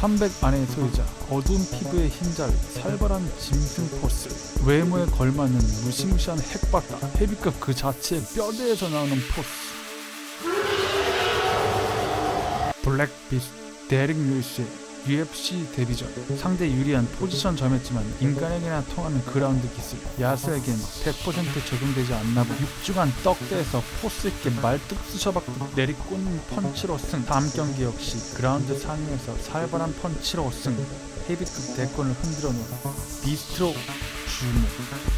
300 안의 소유자, 어두운 피부의 흰자위, 살벌한 짐승 포스, 외모에 걸맞는 무시무시한 핵바다, 헤비급 그 자체의 뼈대에서 나오는 포스. 블랙비스트 데릭 루이스의 UFC 데뷔전. 상대 유리한 포지션 점했지만 인간에게나 통하는 그라운드 기술, 야수에겐 100% 적용되지 않나보. 육중한 떡대에서 포스 있게 말뚝 쑤셔박듯 내리꽂는 펀치로 승. 다음 경기 역시 그라운드 상위에서 살벌한 펀치로 승. 헤비급 대권을 흔들어 놓은 비스트로 주목.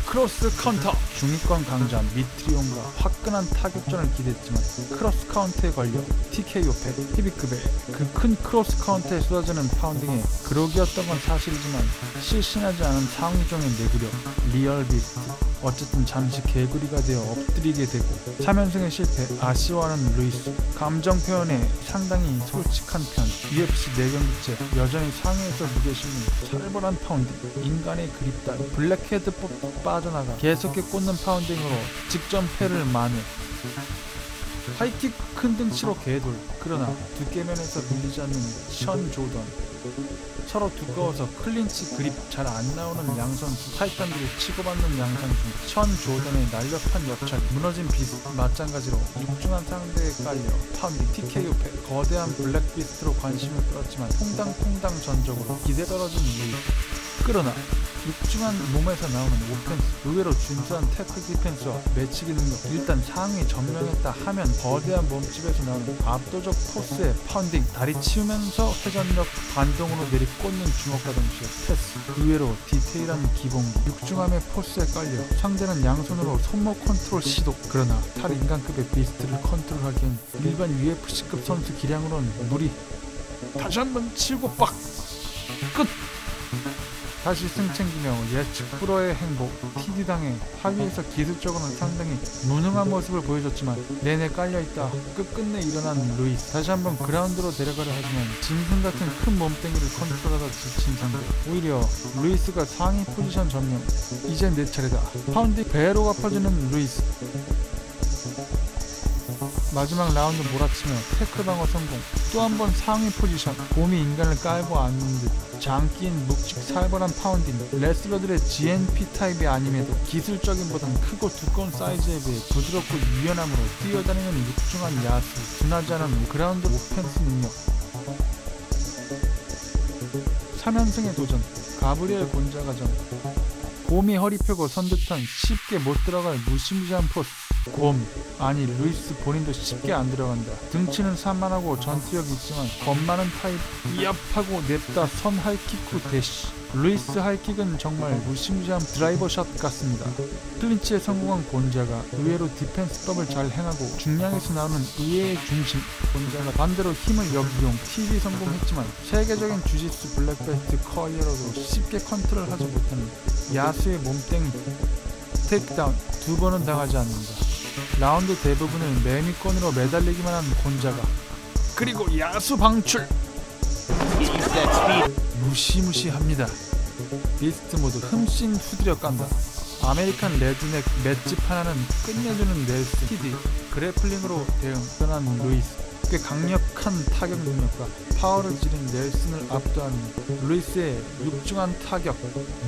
크로스 카운터. 중위권 강자 미트리온과 화끈한 타격전을 기대했지만 크로스 카운터에 걸려 TKO 패. 헤비급의 그 큰 크로스 카운터에 쏟아지는 파운딩에 그러기였던 건 사실이지만 실신하지 않은 상위종의 내구력. 리얼 비스트. 어쨌든 잠시 개구리가 되어 엎드리게 되고 3연승에 실패. 아쉬워하는 루이스. 감정 표현에 상당히 솔직한 편. UFC 4경기째 여전히 상위에서 무게심는 살벌한 파운딩. 인간의 그립다. 블랙헤드법 빠져나가 계속해 꽂는 파운딩으로 직전 패를 만회. 하이킥 큰 등치로 개돌. 그러나 두께면에서 밀리지 않는 션 조던. 서로 두꺼워서 클린치 그립 잘 안 나오는 양선수. 타이탄들이 치고받는 양상 중 션 조던의 날렵한 역찰. 무너진 비스트 마찬가지로 육중한 상대에 깔려 파운딩 TKO 패. 거대한 블랙비스트로 관심을 끌었지만 퐁당퐁당 전적으로 기대 떨어진 루이스. 그러나 육중한 몸에서 나오는 오펜스, 의외로 준수한 태클 디펜스와 매치기 능력. 일단 상위 점령했다 하면 거대한 몸집에서 나오는 압도적 포스의 파운딩. 다리 치우면서 회전력 반동으로 내리꽂는 주먹과 동시에 패스. 의외로 디테일한 기본기. 육중함의 포스에 깔려 상대는 양손으로 손목 컨트롤 시도. 그러나 탈인간급의 비스트를 컨트롤하기엔 일반 UFC급 선수 기량으로는 무리. 다시 한번 치고 빡! 끝! 다시 승챙기며 예측 불허의 행복. TD당해 하위에서 기술적으로는 상당히 무능한 모습을 보여줬지만 내내 깔려있다 끝끝내 일어난 루이스. 다시 한번 그라운드로 데려가려 하지만 짐승같은 큰 몸뚱이를 컨트롤하다 지친 상대. 오히려 루이스가 상위 포지션 점령. 이젠 내 차례다. 파운딩 배로 갚아주는 루이스. 마지막 라운드 몰아치며 태클 방어 성공. 또 한 번 상위 포지션. 곰이 인간을 깔고 앉는 듯 장기인 묵직 살벌한 파운딩. 레슬러들의 GNP 타입이 아님에도 기술적인보단 크고 두꺼운 사이즈에 비해 부드럽고 유연함으로 뛰어다니는 육중한 야수. 둔하지 않은 그라운드 오펜스 능력. 3연승의 도전. 가브리엘 곤자가전. 곰이 허리 펴고 선 듯한 쉽게 못 들어갈 무시무시한 포스. 곰, 아니 루이스 본인도 쉽게 안 들어간다. 등치는 산만하고 전투력이 있지만 겁 많은 타입. 이압하고 냅다 선 하이킥 후 대시. 루이스 하이킥은 정말 무시무시한 드라이버 샷 같습니다. 클린치에 성공한 곤자가 의외로 디펜스법을 잘 행하고 중량에서 나오는 의외의 중심. 곤자가 반대로 힘을 역이용 TV 성공했지만 세계적인 주짓수 블랙벨트 커리어로도 쉽게 컨트롤하지 못하는 야수의 몸땡이. 테이크다운 2번은 당하지 않는다. 라운드 대부분을 매미권으로 매달리기만 한 곤자가. 그리고 야수 방출. 무시무시합니다. 비스트 모드 흠씬 후드려 깐다. 아메리칸 레드넥 맷집 하나는 끝내주는 넬슨. TD 그래플링으로 대응. 떠난 루이스. 꽤 강력한 타격 능력과 파워를 지닌 넬슨을 압도하는 루이스의 육중한 타격.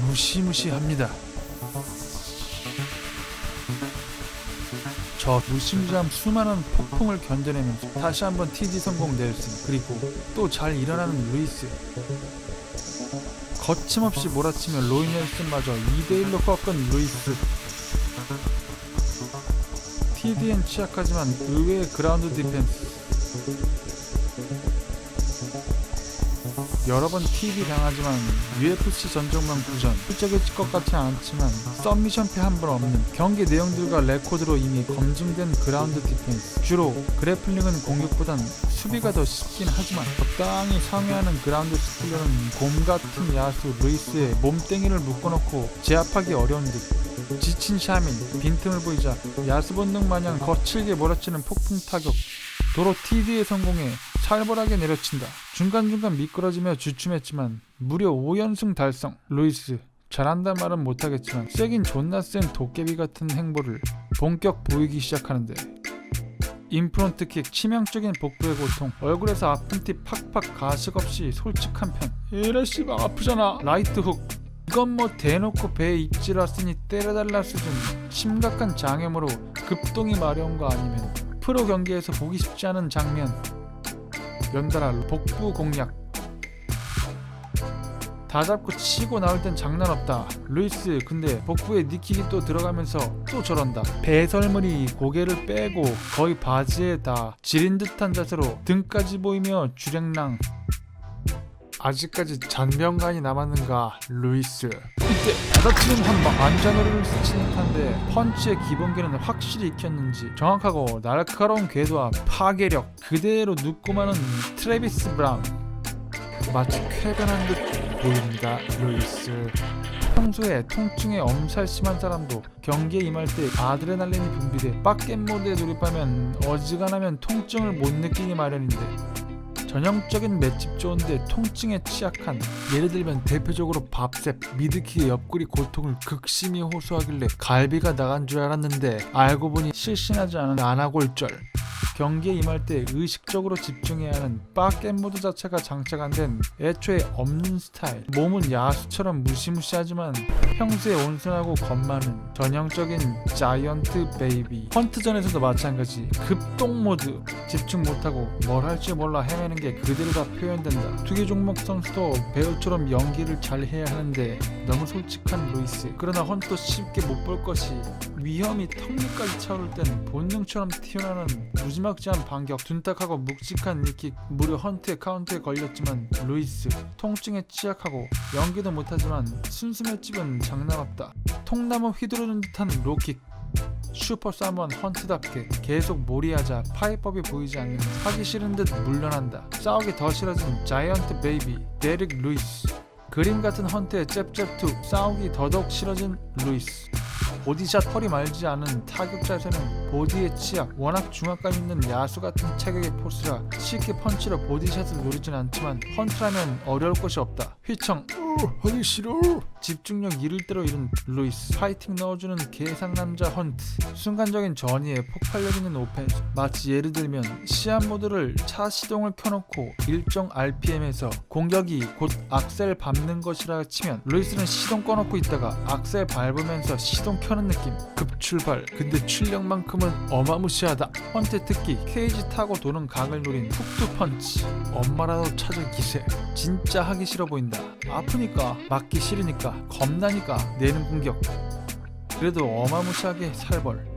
무시무시합니다. 저 무시무시한 수많은 폭풍을 견뎌내면서 다시 한번 TD 성공 넬슨. 그리고 또 잘 일어나는 루이스. 거침없이 몰아치며 로이 넬슨마저 2대1로 꺾은 루이스. TD엔 취약하지만 의외의 그라운드 디펜스. 여러 번 TV 당하지만 UFC 전적만 구전. 실적일 것 같지 않지만 썸미션 패 한 번 없는 경기 내용들과 레코드로 이미 검증된 그라운드 디펜스. 주로 그래플링은 공격보단 수비가 더 쉽긴 하지만 적당히 상회하는 그라운드 스킬러는 곰 같은 야수 루이스의 몸땡이를 묶어놓고 제압하기 어려운 듯. 지친 샤민 빈틈을 보이자 야수 본능 마냥 거칠게 몰아치는 폭풍 타격. 도로 TD에 성공해 살벌하게 내려친다. 중간중간 미끄러지며 주춤했지만 무려 5연승 달성. 루이스 잘한단 말은 못하겠지만 세긴 존나 센 도깨비 같은 행보를 본격 보이기 시작하는데 인프론트킥, 치명적인 복부의 고통, 얼굴에서 아픈 티 팍팍, 가식 없이 솔직한 편. 이래 씨발 아프잖아. 라이트 훅. 이건 뭐 대놓고 배에 입질 왔으니 때려달라 수준. 심각한 장애물로 급동이 마려운 거 아니면 프로 경기에서 보기 쉽지 않은 장면. 연달아 복부 공략. 다 잡고 치고 나올 땐 장난 없다. 루이스 근데 복부에 니킥이 또 들어가면서 또 저런다. 배설물이 고개를 빼고 거의 바지에 다 지린 듯한 자세로 등까지 보이며 주랭랑. 아직까지 잔병간이 남았는가 루이스. 이때 받아치는 한방 안전거리를 스친 듯한데 펀치의 기본기는 확실히 익혔는지 정확하고 날카로운 궤도와 파괴력 그대로 눕고 마는 트래비스 브라운. 마치 쾌변한 듯 보입니다 루이스. 평소에 통증에 엄살 심한 사람도 경기에 임할 때 아드레날린이 분비돼 빡겜 모드에 돌입하면 어지간하면 통증을 못 느끼기 마련인데 전형적인 맷집 좋은데 통증에 취약한, 예를 들면 대표적으로 밥셉, 미드킥의 옆구리 고통을 극심히 호소하길래 갈비가 나간 줄 알았는데 알고 보니 실신하지 않은 안아골절. 경기에 임할 때 의식적으로 집중해야 하는 빡겜 모드 자체가 장착 안 된 애초에 없는 스타일. 몸은 야수처럼 무시무시하지만 평소에 온순하고 겁 많은 전형적인 자이언트 베이비. 헌트전에서도 마찬가지. 급동 모드. 집중 못하고 뭘 할지 몰라 헤매는 게 그대로 다 표현된다. 투기 종목 선수도 배우처럼 연기를 잘 해야 하는데 너무 솔직한 루이스. 그러나 헌터 쉽게 못 볼 것이 위험이 턱밑까지 차오를 땐 본능처럼 튀어나오는 무지막지한 반격, 둔탁하고 묵직한 니킥. 무려 헌트의 카운트에 걸렸지만 루이스 통증에 취약하고 연기도 못하지만 순수 맷집은 장난 없다. 통나무 휘두르는 듯한 로킥. 슈퍼 사무원 헌트답게 계속 몰이하자 파이법이 보이지 않는, 하기 싫은 듯 물러난다. 싸우기 더 싫어진 자이언트 베이비 데릭 루이스. 그림 같은 헌트의 잽잽투. 싸우기 더더욱 싫어진 루이스. 보디샷 허리 말지 않은 타격 자세는 보디에 취약, 워낙 중압감 있는 야수 같은 체격의 포스라 쉽게 펀치로 보디샷을 노리진 않지만 헌트라면 어려울 것이 없다. 휘청 하기 싫어. 집중력 이를 대로 잃은 루이스. 파이팅 넣어주는 개상남자 헌트. 순간적인 전이에 폭발력 있는 오펜스. 마치 예를 들면 시합 모드를 차 시동을 켜놓고 일정 RPM에서 공격이 곧 악셀 밟는 것이라 치면 루이스는 시동 꺼놓고 있다가 악셀 밟으면서 시동 켜는 느낌. 급출발. 근데 출력만큼은 어마무시하다. 헌트의 특기 케이지 타고 도는 각을 노린 훅투 펀치. 엄마라도 찾을 기세. 진짜 하기 싫어 보인다. 아프니까, 맞기 싫으니까, 겁나니까 내는 공격. 그래도 어마무시하게 살벌.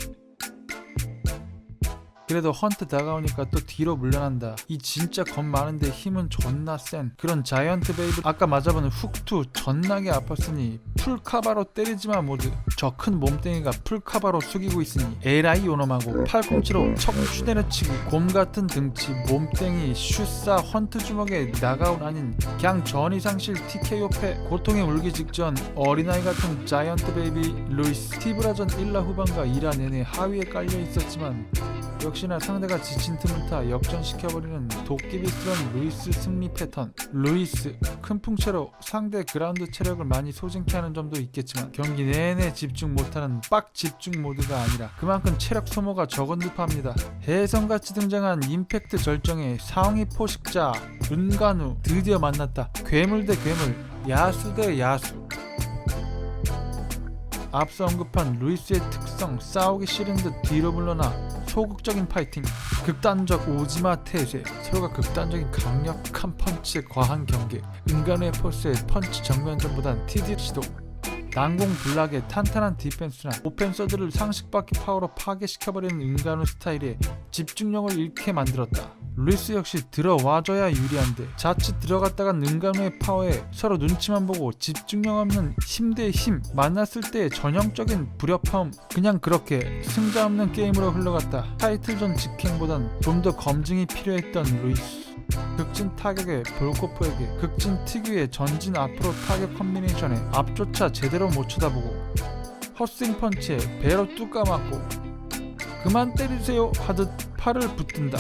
그래도 헌트 다가오니까 또 뒤로 물러난다. 이 진짜 겁 많은데 힘은 존나 센 그런 자이언트 베이브. 아까 맞아본 훅투 존나게 아팠으니 풀카바로 때리지마 모드. 저 큰 몸뚱이가 풀카바로 숙이고 있으니 에라이 요놈하고 팔꿈치로 척추 내려치고 곰같은 등치 몸뚱이 슈싸 헌트 주먹에 나가온 아닌 그냥 전이상실 TKO 패. 고통에 울기 직전 어린아이 같은 자이언트 베이비 루이스. 스티브라전 1라 후반과 2라 내내 하위에 깔려 있었지만 역시나 상대가 지친 틈을 타 역전시켜버리는 도끼비스러운 루이스 승리 패턴. 루이스 큰 풍채로 상대 그라운드 체력을 많이 소진케 하는 점도 있겠지만 경기 내내 집중 못하는 빡 집중 모드가 아니라 그만큼 체력 소모가 적은 듯합니다. 혜성같이 등장한 임팩트 절정의 상위 포식자 은간우. 드디어 만났다. 괴물 대 괴물, 야수 대 야수. 앞서 언급한 루이스의 특성, 싸우기 싫은 듯 뒤로 물러나 소극적인 파이팅, 극단적 오지마 태세, 서로가 극단적인 강력한 펀치에 과한 경계, 은간우의 포스에 펀치 정면전보단 TD 시도, 난공불락의 탄탄한 디펜스나 오펜서들을 상식밖의 파워로 파괴시켜버리는 은간우 스타일에 집중력을 잃게 만들었다. 루이스 역시 들어와줘야 유리한데 자칫 들어갔다간 은간우의 파워에 서로 눈치만 보고 집중력 없는 힘 대 힘, 만났을 때의 전형적인 불협화음. 그냥 그렇게 승자 없는 게임으로 흘러갔다. 타이틀전 직행보단 좀 더 검증이 필요했던 루이스. 극진 타격에 볼코프에게 극진 특유의 전진 앞으로 타격 콤비네이션에 앞조차 제대로 못 쳐다보고 헛스윙 펀치에 배로 뚝 까맞고 그만 때리세요 하듯 팔을 붙든다.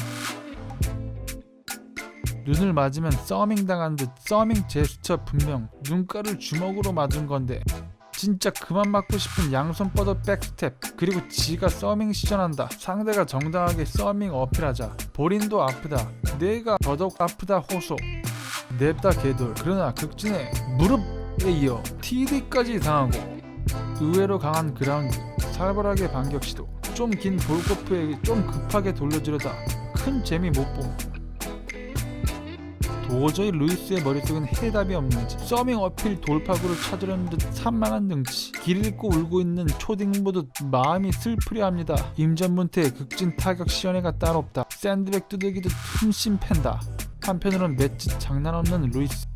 눈을 맞으면 서밍 당한 듯 서밍 제스처. 분명 눈가를 주먹으로 맞은 건데 진짜 그만 맞고 싶은 양손 뻗어 백스텝, 그리고 지가 서밍 시전한다. 상대가 정당하게 서밍 어필하자. 본인도 아프다, 내가 더더욱 아프다 호소. 냅다 개돌. 그러나 극진의 무릎에 이어 TD까지 당하고 의외로 강한 그라운드, 살벌하게 반격 시도, 좀 긴 볼코프에 좀 급하게 돌려주려다 큰 재미 못 봄. 도저히 루이스의 머릿속엔 해답이 없는지 서밍 어필 돌파구를 찾으려는 듯 산만한 등치, 길 잃고 울고 있는 초딩 보듯 마음이 슬프려 합니다. 임전문태의 극진 타격 시연회가 따로 없다. 샌드백 두들기듯 힘심 팬다. 한편으론 맷짓 장난 없는 루이스.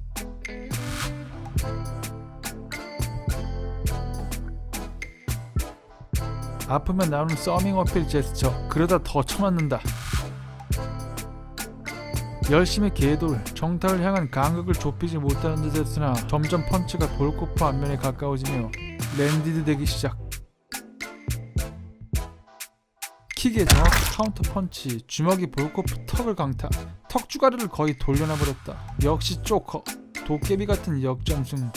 아프면 나오는 서밍 어필 제스처, 그러다 더 쳐맞는다. 열심히 개돌, 정타를 향한 간극을 좁히지 못하는 듯 했으나 점점 펀치가 볼코프 앞면에 가까워지며 랜디드 되기 시작. 킥의 정확한 카운터 펀치, 주먹이 볼코프 턱을 강타, 턱 주가리를 거의 돌려놔버렸다. 역시 쪼커, 도깨비 같은 역전승.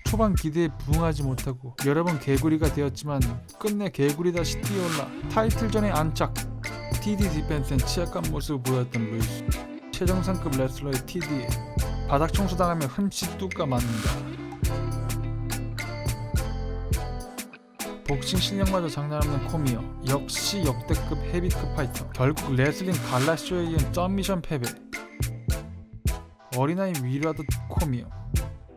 초반 기대에 부응하지 못하고 여러 번 개구리가 되었지만 끝내 개구리 다시 뛰어올라 타이틀전에 안착. TD 디펜스엔 취약한 모습을 보였던 루이스. 최정상급 레슬러의 TD에 바닥 청소당하며 흠칫 뚜까 맞는다. 복싱 실력마저 장난없는 코미어, 역시 역대급 헤비급 파이터. 결국 레슬링 갈라쇼에 이은 썸미션 패배. 어린아이 위로하듯 코미어.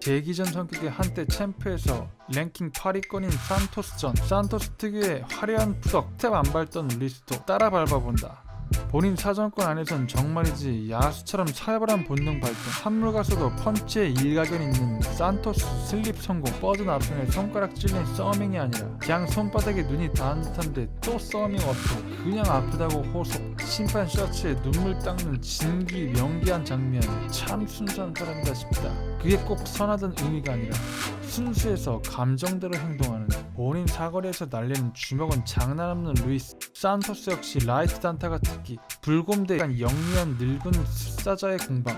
재기전 성격의 한때 챔프에서 랭킹 8위권인 산토스전, 산토스 특유의 화려한 푸덕, 스텝 안 밟던 루이스도 따라 밟아본다. 본인 사정권 안에선 정말이지 야수처럼 살벌한 본능 발동. 한물 가서도 펀치에 일가견 있는 산토스 슬립 성공. 뻗은 앞선에 손가락 찔린 서밍이 아니라 그냥 손바닥에 눈이 닿은 듯한데 또 서밍 어필. 그냥 아프다고 호소. 심판 셔츠에 눈물 닦는 진기 명기한 장면. 참 순수한 사람이다 싶다. 그게 꼭 선하던 의미가 아니라 순수해서 감정대로 행동하는, 본인 사거리에서 날리는 주먹은 장난 없는 루이스. 산토스 역시 라이트 단타가 특기, 불곰대 영리한 늙은 숫사자의 공방.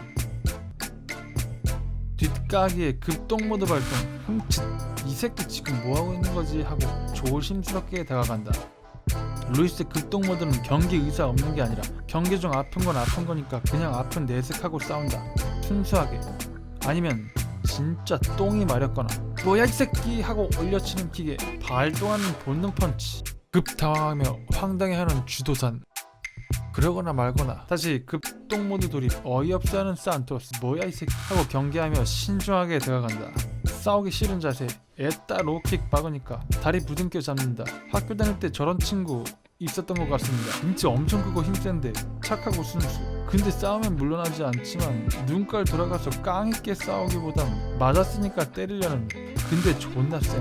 뒷가기에 급동모드 발동. 흠칫, 이 새끼 지금 뭐하고 있는 거지 하고 조심스럽게 다가간다. 루이스의 급동모드는 경기 의사 없는 게 아니라 경기 중 아픈 건 아픈 거니까 그냥 아픈 내색하고 싸운다. 순수하게. 아니면 진짜 똥이 마렵거나 뭐야 이 새끼 하고 올려치는 킥에 발동하는 본능 펀치. 급 당황하며 황당해하는 주도산. 그러거나 말거나 다시 급동 모드 돌입. 어이없어하는 산토스. 뭐야 이 새끼 하고 경계하며 신중하게 다가간다. 싸우기 싫은 자세. 애따 로킥 박으니까 다리 부둥켜 잡는다. 학교 다닐 때 저런 친구 있었던 것 같습니다. 등치 엄청 크고 힘센데 착하고 순수. 근데 싸우면 물러나지 않지만 눈깔 돌아가서 깡있게 싸우기보단 맞았으니까 때리려는, 근데 존나 쎄.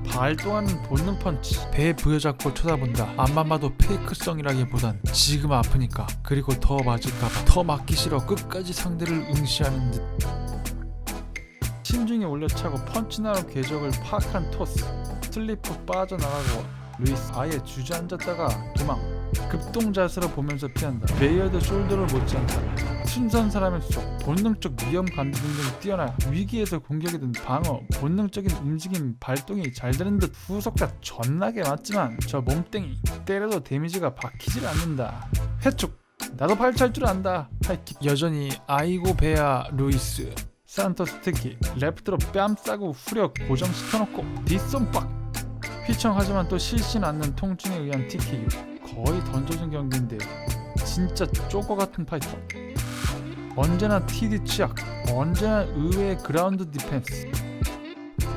발동하는 본능 펀치. 배 부여잡고 쳐다본다. 앞만 봐도 페이크성이라기보단 지금 아프니까, 그리고 더 맞을까봐 더 맞기 싫어 끝까지 상대를 응시하는 듯. 신중히 올려차고 펀치나로 궤적을 파악한 토스. 슬리퍼 빠져나가고 루이스 아예 주저앉았다가 도망. 급동자세로 보면서 피한다. 레이어드 숄더를 못지않다. 순수한 사람의 속, 본능적 위험 감지 등등 뛰어나 위기에서 공격이든 방어, 본능적인 움직임 발동이 잘 되는 듯. 후속자 존나게 맞지만 저 몸땡이 때려도 데미지가 박히질 않는다. 회축, 나도 발차할 줄 안다. 하이킥. 여전히 아이고 배야 루이스. 산토스 특히 레프트로 뺨 싸고 후려 고정시켜놓고 뒷손박. 휘청하지만 또 실신 않는 통증에 의한 TKO. 거의 던져준 경기인데 진짜 쪼거 같은 파이터. 언제나 TD 취약, 언제나 의외의 그라운드 디펜스,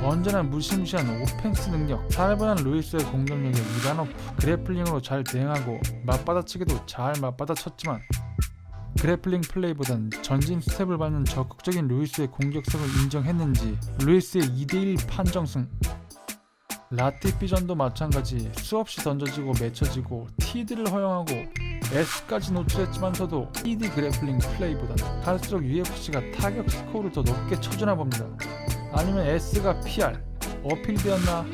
언제나 무시무시한 오펜스 능력. 살벌한 루이스의 공격력에 이단오프. 그래플링으로 잘 대응하고 맞받아치기도 잘 맞받아쳤지만 그래플링 플레이보단 전진 스텝을 받는 적극적인 루이스의 공격성을 인정했는지 루이스의 2대1 판정승. 라티피전도 마찬가지. 수없이 던져지고 맺혀지고 TD를 허용하고 S까지 노출했지만서도 TD 그래플링 플레이보단 갈수록 UFC가 타격 스코어를 더 높게 쳐주나 봅니다. 아니면 S가 PR 어필되었나.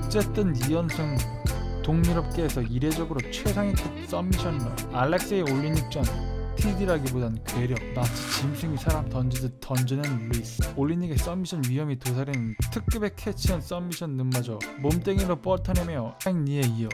어쨌든 2연승. 동유럽계에서 이례적으로 최상위급 서미션러. 알렉세이 올리닉전 TD라기보단 괴력, 마치 짐승이 사람 던지듯 던져낸 루이스. 올리닉의 썸미션 위험이 도사리는 특급의 캐치한 썸미션 눈마저 몸땡이로 뻗어내며 행리에 이어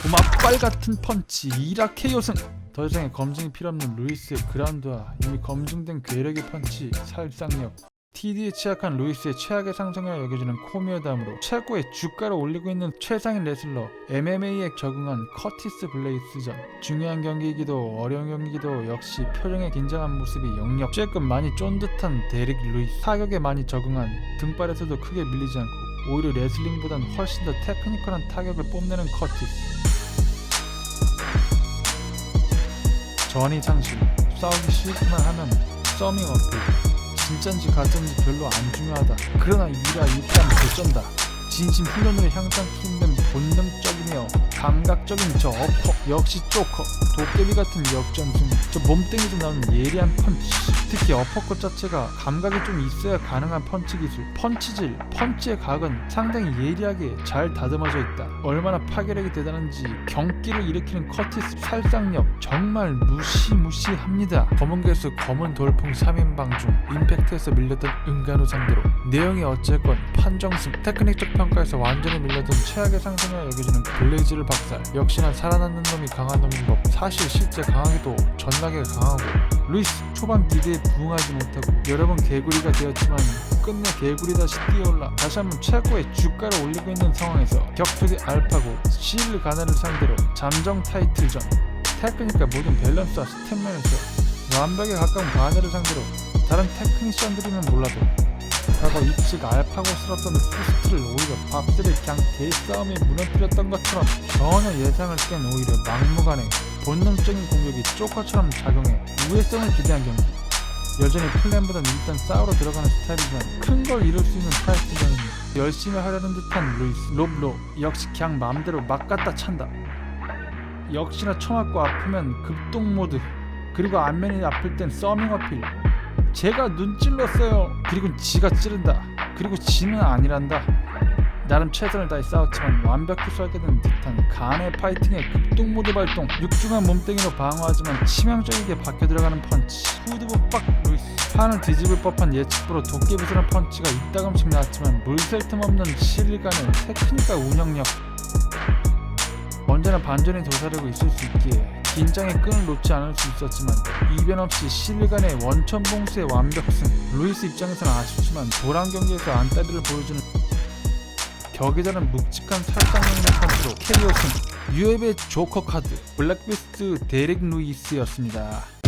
고막발 같은 펀치 2라 KO승. 더 이상의 검증이 필요없는 루이스의 그라운드와 이미 검증된 괴력의 펀치, 살상력. TD에 취약한 루이스의 최악의 상성이라 여겨지는 코미어 다음으로 최고의 주가를 올리고 있는 최상인 레슬러 MMA에 적응한 커티스 블레이스전. 중요한 경기이기도 어려운 경기이기도 역시 표정에 긴장한 모습이 역력. 쬐끔 많이 쫀듯한 데릭 루이스. 타격에 많이 적응한 등발에서도 크게 밀리지 않고 오히려 레슬링보단 훨씬 더 테크니컬한 타격을 뽐내는 커티스. 전이 상실. 싸우기 싫기만 하면 서밍 어필. 진짠지 가짠지 별로 안 중요하다. 그러나 이라 일단 개쩐다. 진심 훈련으로 향상시킨 본능적이며 감각적인 저 어퍼, 역시 쪼커. 도깨비 같은 역전승. 저 몸땡이도 나오는 예리한 펀치. 특히 어퍼컷 자체가 감각이 좀 있어야 가능한 펀치 기술. 펀치질, 펀치의 각은 상당히 예리하게 잘 다듬어져 있다. 얼마나 파괴력이 대단한지 경기를 일으키는 커티스 살상력 정말 무시무시합니다. 검은개수 검은 돌풍 3인방 중 임팩트에서 밀렸던 은간우 상대로 내용이 어쨌건 판정승. 테크닉적 평가에서 완전히 밀려든 최악의 상승이라 여겨지는 블레이즈를 박살. 역시나 살아남는 놈이 강한 놈인 법. 사실 실제 강하기도 전나게 강하고. 루이스 초반 기대에 부응하지 못하고 여러 번 개구리가 되었지만 끝내 개구리 다시 뛰어올라 다시 한번 최고의 주가를 올리고 있는 상황에서 격투기 알파고 시일 가나를 상대로 잠정 타이틀전. 테크닉과 모든 밸런스와 스텝면에서 완벽에 가까운 가나를 상대로 다른 테크니션들이면 몰라도 과거 입식 알파고스럽던 스스트를 오히려 밥들을 그냥 대싸움에 무너뜨렸던 것처럼 전혀 예상을 깬 오히려 막무가내 본능적인 공격이 쪼커처럼 작용해 우회성을 기대한 경기. 여전히 플랜보단 일단 싸우러 들어가는 스타일이지만 큰 걸 이룰 수 있는 타이틀전은 열심히 하려는 듯한 루이스. 롭로 역시 그냥 맘대로 막 갖다 찬다. 역시나 처맞고 아프면 급동 모드. 그리고 안면이 아플 땐 서밍 어필. 제가 눈 찔렀어요. 그리고 지가 찌른다. 그리고 지는 아니란다. 나름 최선을 다해 싸웠지만 완벽히 썰게된 듯한 간의 파이팅의 급동 모드 발동. 육중한 몸땡이로 방어하지만 치명적이게 박혀 들어가는 펀치. 후드부박 루이스. 판을 뒤집을 법한 예측부로 도깨비스러운 펀치가 이따금씩 나왔지만 물샐 틈 없는 실일간의 테크닉과 운영력. 언제나 반전이 도사리고 있을 수 있기에 긴장의 끈을 놓지 않을 수 있었지만 이변 없이 실일간의 원천 봉쇄의 완벽승. 루이스 입장에서는 아쉽지만 도란 경기에서 안다리를 보여주는 격이 다른 묵직한 살상력의 펀치로 KO승. 유앱의 조커 카드 블랙비스트 데릭 루이스였습니다.